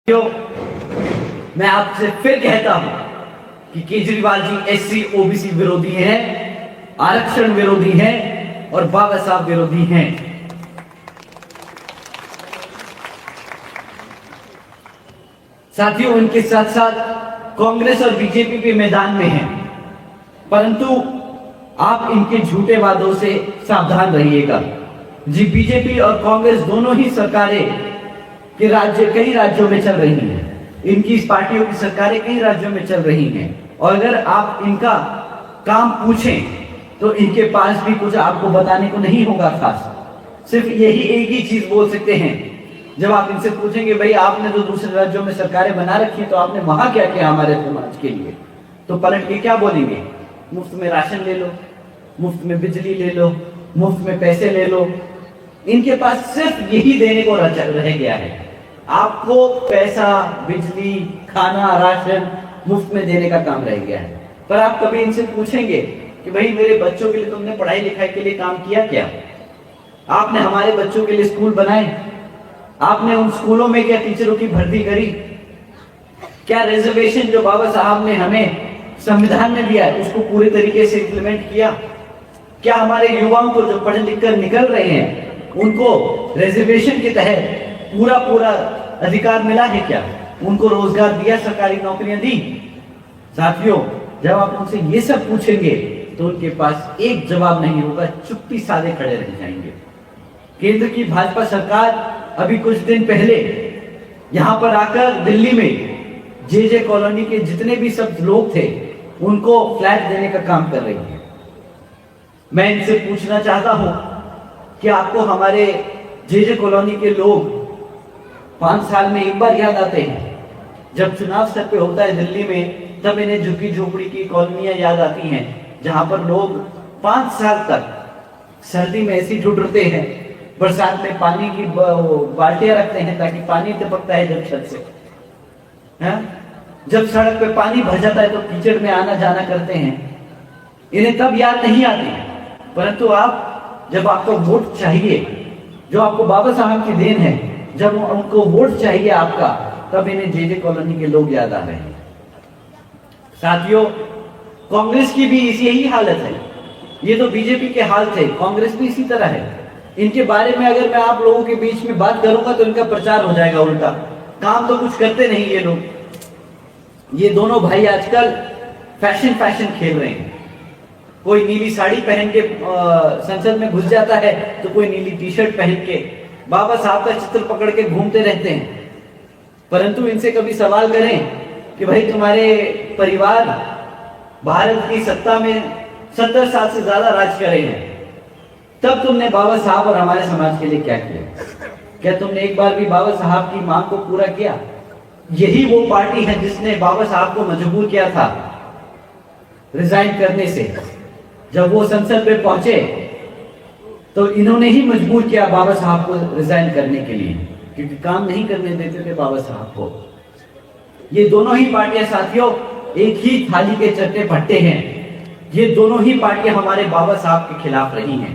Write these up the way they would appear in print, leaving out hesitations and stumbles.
मैं आपसे फिर कहता हूं कि केजरीवाल जी एससी ओबीसी विरोधी हैं, आरक्षण विरोधी हैं और बाबा साहब विरोधी हैं। साथियों, उनके साथ साथ कांग्रेस और बीजेपी भी मैदान में हैं, परंतु आप इनके झूठे वादों से सावधान रहिएगा। जी, बीजेपी और कांग्रेस दोनों ही सरकारें कि कई राज्यों में चल रही हैं। इनकी इस पार्टियों की सरकारें कई राज्यों में चल रही हैं और अगर आप इनका काम पूछें तो इनके पास भी कुछ आपको बताने को नहीं होगा खास। सिर्फ यही एक ही चीज बोल सकते हैं। जब आप इनसे पूछेंगे भाई आपने जो दूसरे राज्यों में सरकारें बना रखी है तो आपने वहां क्या किया हमारे समाज के लिए, तो पलट के क्या बोलेंगे? मुफ्त में राशन ले लो, मुफ्त में बिजली ले लो, मुफ्त में पैसे ले लो। इनके पास सिर्फ यही देने को रह गया है। आपको पैसा, बिजली, खाना, राशन मुफ्त में देने का काम रह गया है। पर आप कभी इनसे पूछेंगे कि भाई मेरे बच्चों के लिए तुमने पढ़ाई लिखाई के लिए काम किया क्या? आपने हमारे बच्चों के लिए स्कूल बनाए? आपने उन स्कूलों में क्या टीचरों की भर्ती करी? क्या रिजर्वेशन जो बाबा साहब ने हमें संविधान में दिया है उसको पूरे तरीके से इंप्लीमेंट किया? क्या हमारे युवाओं को जो पढ़ लिख कर निकल रहे हैं उनको रिजर्वेशन के तहत पूरा अधिकार मिला है क्या? उनको रोजगार दिया, सरकारी नौकरियां दी? साथियों, जब आप उनसे ये सब पूछेंगे तो उनके पास एक जवाब नहीं होगा, चुप्पी साधे खड़े रह जाएंगे। केंद्र की भाजपा सरकार अभी कुछ दिन पहले यहां पर आकर दिल्ली में जे कॉलोनी के जितने भी सब लोग थे उनको फ्लैट देने का काम कर रही है। मैं इनसे पूछना चाहता हूं कि आपको हमारे जे कॉलोनी के लोग 5 साल में एक बार याद आते हैं? जब चुनाव सर पे होता है दिल्ली में तब इन्हें झुग्गी झोपड़ी की कॉलोनियां याद आती हैं जहां पर लोग 5 साल तक सर्दी में ऐसी ढूंढते हैं, बरसात में पानी की बाल्टियां रखते हैं ताकि पानी टपकता है जब छत से, है? जब सड़क पे पानी भर जाता है तो कीचड़ में आना जाना करते हैं। इन्हें तब याद नहीं आती, परंतु आप जब आपको वोट चाहिए, जो आपको बाबा साहब की देन है, जब उनको वोट चाहिए आपका, तब इन्हें जे कॉलोनी के लोग याद आ रहे हैं। साथियों, कांग्रेस की भी यही हालत है। ये तो बीजेपी के हाल थे, कांग्रेस भी इसी तरह है। इनके बारे में अगर मैं आप लोगों के बीच में बात करूंगा तो इनका प्रचार हो जाएगा उल्टा। काम तो कुछ करते नहीं ये लोग। ये दोनों भाई आजकल फैशन खेल रहे हैं। कोई नीली साड़ी पहन के संसद में घुस जाता है तो कोई नीली टी शर्ट पहन के बाबा साहब का चित्र पकड़ के घूमते रहते हैं। परंतु इनसे कभी सवाल करें कि भाई तुम्हारे परिवार भारत की सत्ता में 70 साल से ज्यादा राज कर रहे हैं, तब तुमने बाबा साहब और हमारे समाज के लिए क्या किया? क्या तुमने एक बार भी बाबा साहब की मांग को पूरा किया? यही वो पार्टी है जिसने बाबा साहब को मजबूर किया था रिजाइन करने से। जब वो संसद में पहुंचे तो इन्होंने ही मजबूर किया बाबा साहब को रिजाइन करने के लिए, क्योंकि काम नहीं करने देते थे बाबा साहब को। ये दोनों ही पार्टियां साथियों एक ही थाली के चट्टे पट्टे हैं। ये दोनों ही पार्टियां हमारे बाबा साहब के खिलाफ रही हैं।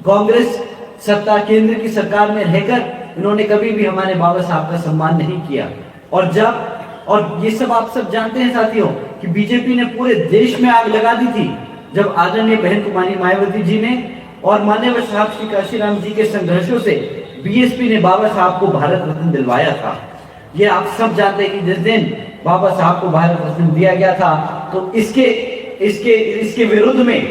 कांग्रेस सत्ता केंद्र की सरकार में रहकर इन्होंने कभी भी हमारे बाबा साहब का सम्मान नहीं किया। और ये सब आप सब जानते हैं साथियों कि बीजेपी ने पूरे देश में आग लगा दी थी जब आदरणीय बहन कुमारी मायावती जी ने और माननीय साहब श्री काशीराम जी के संघर्षों से बीएसपी ने बाबा साहब को भारत रत्न दिलवाया था। ये आप सब जानते हैं कि जिस दिन बाबा साहब को भारत रत्न दिया गया था तो इसके विरुद्ध में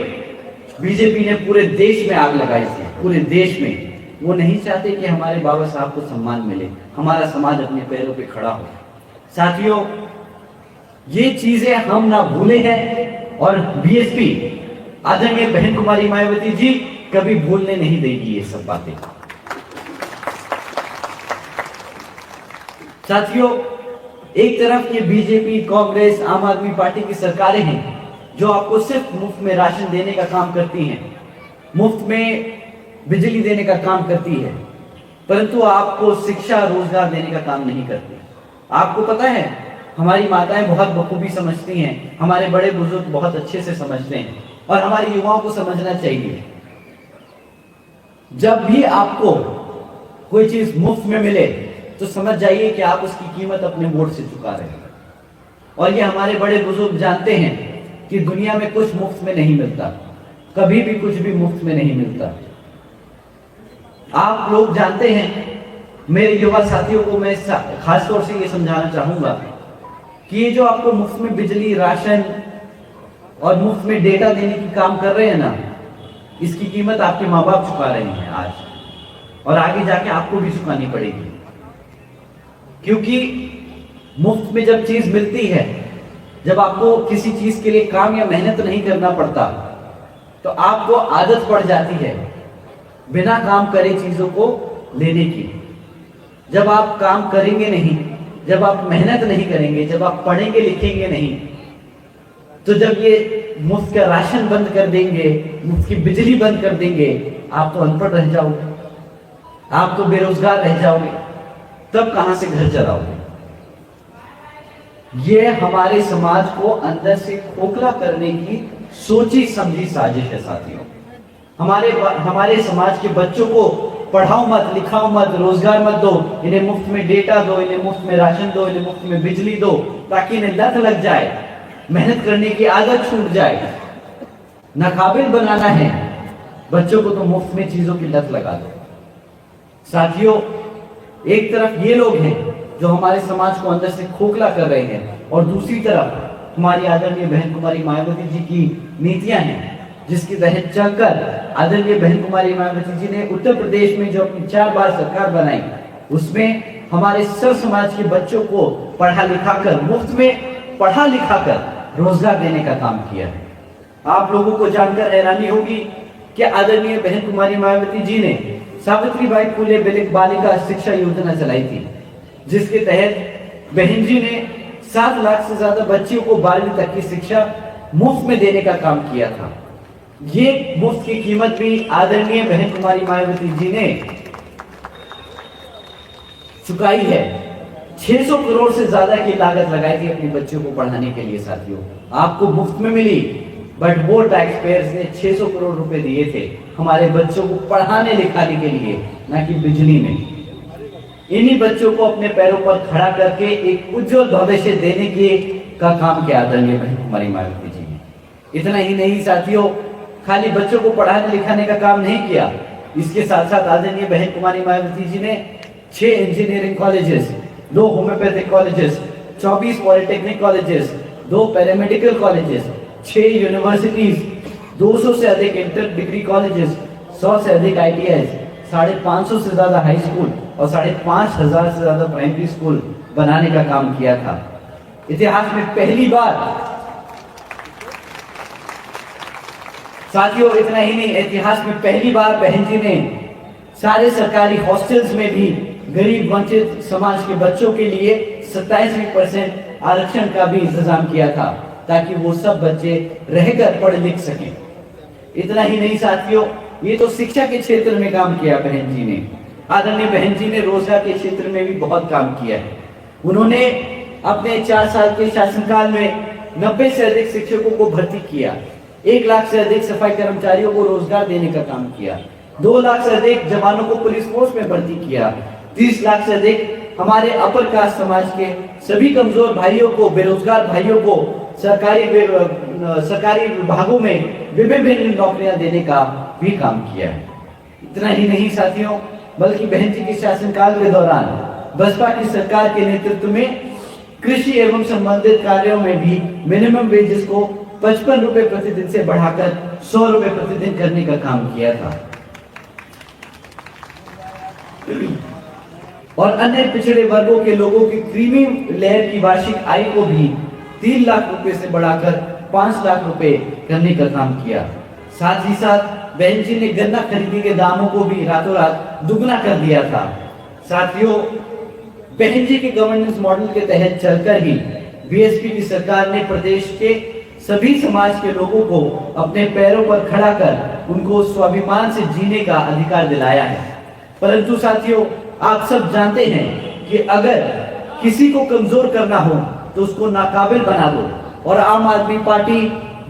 बीजेपी ने पूरे देश में आग लगाई थी। पूरे देश में वो नहीं चाहते कि हमारे बाबा साहब को सम्मान मिले, हमारा समाज अपने पैरों पे खड़ा हो। साथियों, ये चीजें हम ना भूले हैं और बीएसपी आदरणीय बहन कुमारी मायावती जी कभी भूलने नहीं देगी ये सब बातें। साथियों, एक तरफ ये बीजेपी, कांग्रेस, आम आदमी पार्टी की सरकारें हैं जो आपको सिर्फ मुफ्त में राशन देने का काम करती हैं, मुफ्त में बिजली देने का काम करती है, परंतु आपको शिक्षा, रोजगार देने का काम नहीं करती। आपको पता है हमारी माताएं बहुत बखूबी समझती हैं, हमारे बड़े बुजुर्ग बहुत अच्छे से समझते हैं और हमारे युवाओं को समझना चाहिए। जब भी आपको कोई चीज मुफ्त में मिले तो समझ जाइए कि आप उसकी कीमत अपने वोट से चुका रहे हैं। और ये हमारे बड़े बुजुर्ग जानते हैं कि दुनिया में कुछ मुफ्त में नहीं मिलता, कभी भी कुछ भी मुफ्त में नहीं मिलता। आप लोग जानते हैं, मेरे युवा साथियों को मैं खासतौर से ये समझाना चाहूंगा कि ये जो आपको मुफ्त में बिजली, राशन और मुफ्त में डेटा देने की काम कर रहे हैं ना, इसकी कीमत आपके माँ बाप चुका रहे हैं आज, और आगे जाके आपको भी चुकानी पड़ेगी। क्योंकि मुफ्त में जब चीज मिलती है, जब आपको किसी चीज के लिए काम या मेहनत नहीं करना पड़ता, तो आपको आदत पड़ जाती है बिना काम करे चीजों को लेने की। जब आप काम करेंगे नहीं, जब आप मेहनत नहीं करेंगे, जब आप पढ़ेंगे लिखेंगे नहीं, तो जब ये मुफ्त का राशन बंद कर देंगे, मुफ्त की बिजली बंद कर देंगे, आप तो अनपढ़ रह जाओगे, आप तो बेरोजगार रह जाओगे, तब कहां से घर चलाओगे। ये हमारे समाज को अंदर से खोखला करने की सोची समझी साजिश है साथियों। हमारे समाज के बच्चों को पढ़ाओ मत, लिखाओ मत, रोजगार मत दो, इन्हें मुफ्त में डेटा दो, इन्हें मुफ्त में राशन दो, इन्हें मुफ्त में बिजली दो, ताकि इन्हें लत लग जाए, मेहनत करने की आदत छूट जाए। नाकाबिल बनाना है बच्चों को, तो मुफ्त में चीजों की लत लगा दो। साथियों, एक तरफ ये लोग हैं जो हमारे समाज को अंदर से खोखला कर रहे हैं, और दूसरी तरफ हमारी आदरणीय बहन कुमारी मायावती जी की नीतियां हैं, जिसके तहत चलकर आदरणीय बहन कुमारी मायावती जी ने उत्तर प्रदेश में जो अपनी 4 बार सरकार बनाई, उसमें हमारे सब समाज के बच्चों को पढ़ा लिखा कर, मुफ्त में पढ़ा लिखा कर रोजगार देने का काम किया है। आप लोगों को जानकर हैरानी होगी कि आदरणीय बहन कुमारी मायावती जी ने सावित्रीबाई फुले बालिका शिक्षा योजना चलाई थी, जिसके तहत बहन जी ने 7 लाख से ज्यादा बच्चियों को 12वीं तक की शिक्षा मुफ्त में देने का काम किया था। ये मुफ्त की कीमत भी आदरणीय बहन कुमारी मायावती जी ने चुकाई है। 600 करोड़ से ज्यादा की लागत लगाई थी अपने बच्चों को पढ़ाने के लिए। साथियों, आपको मुफ्त में मिली, बट वो टैक्स पेयर्स ने 600 करोड़ रुपए दिए थे हमारे बच्चों को पढ़ाने लिखाने के लिए, ना कि बिजली में। इन्हीं बच्चों को अपने पैरों पर खड़ा करके एक उज्जवल भविष्य देने के का काम किया आदरणीय बहन कुमारी मायावती जी ने। इतना ही नहीं साथियों, खाली बच्चों को पढ़ाने लिखाने का काम नहीं किया, इसके साथ साथ आदरणीय बहन कुमारी मायावती जी ने 6 engineering colleges, 2 homeopathic colleges, 24 polytechnic colleges, 2 paramedical colleges, 6 universities, 200 से अधिक इंटर डिग्री कॉलेजेस, 100 से अधिक ITIs, 550 से ज्यादा हाई स्कूल और 5,500 से ज्यादा प्राइमरी स्कूल बनाने का काम किया था। इतिहास में पहली बार साथियों, इतना ही नहीं, इतिहास में पहली बार बहन जी ने सारे सरकारी हॉस्टल्स में भी गरीब वंचित समाज के बच्चों के लिए 27% आरक्षण का भी इंतजाम किया था, ताकि वो सब बच्चे रहकर पढ़ लिख सकें। इतना ही नहीं साथियों, ये तो शिक्षा के क्षेत्र में काम किया बहन जी ने। आदरणीय बहन जी ने रोजगार के क्षेत्र में भी बहुत काम किया है। उन्होंने अपने 4 साल के शासनकाल में 90 से अधिक शिक्षकों को भर्ती किया, 1 लाख से अधिक सफाई कर्मचारियों को रोजगार देने का काम किया, 2 लाख से अधिक जवानों को पुलिस फोर्स में भर्ती किया, 30 लाख से अधिक हमारे अपर कास्ट समाज के सभी कमजोर भाइयों को, बेरोजगार भाइयों को सरकारी विभागों में विभिन्न नौकरियां देने का भी काम किया है। इतना ही नहीं साथियों, बल्कि बहन जी के शासनकाल के दौरान बसपा की सरकार के नेतृत्व में कृषि एवं संबंधित कार्यों में भी मिनिमम वेजेस को 55 रुपए प्रतिदिन से बढ़ाकर 100 रुपए प्रतिदिन करने का काम किया था। और अन्य पिछड़े वर्गों के लोगों की क्रीमी लेयर की वार्षिक आय को भी 3 लाख रुपए से बढ़ाकर 5 लाख रुपए करने का काम किया। साथ ही साथ बहन जी ने गन्ना खरीदी के दामों को भी रातों रात दुगना कर दिया था। साथियों, बहन जी के गवर्नेंस मॉडल के तहत चलकर ही बीएसपी की सरकार ने प्रदेश के सभी समाज के लोगों को अपने पैरों पर खड़ा कर उनको स्वाभिमान से जीने का अधिकार दिलाया है। परंतु साथियों, आप सब जानते हैं कि अगर किसी को कमजोर करना हो तो उसको नाकाबिल बना दो, और आम आदमी पार्टी,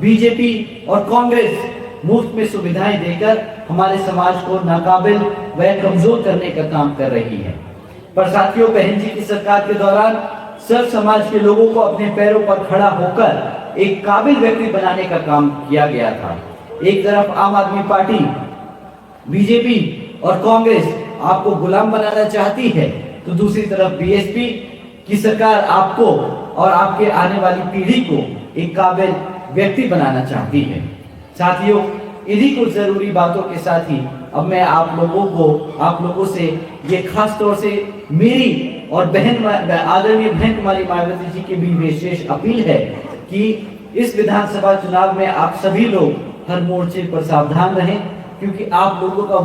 बीजेपी और कांग्रेस मुफ्त में सुविधाएं देकर हमारे समाज को नाकाबिल व कमजोर करने का काम कर रही है। पर साथियों, बहन जी की सरकार के दौरान सर्व समाज के लोगों को अपने पैरों पर खड़ा होकर एक काबिल व्यक्ति बनाने का काम किया गया था। एक तरफ आम आदमी पार्टी, बीजेपी और कांग्रेस आपको गुलाम बनाना चाहती है, तो दूसरी तरफ बीएसपी की सरकार आपको और आपके आने वाली पीढ़ी को एक काबिल व्यक्ति बनाना चाहती है। साथियों, इन्हीं कुछ जरूरी बातों के साथ ही अब मैं आप लोगों से ये खास तौर से मेरी और आदरणीय बहन कुमारी मायावती जी की भी विशेष अपील है कि इस विधानसभा चुनाव में आप सभी लोग हर मोर्चे पर सावधान रहें, क्योंकि आप लोगों का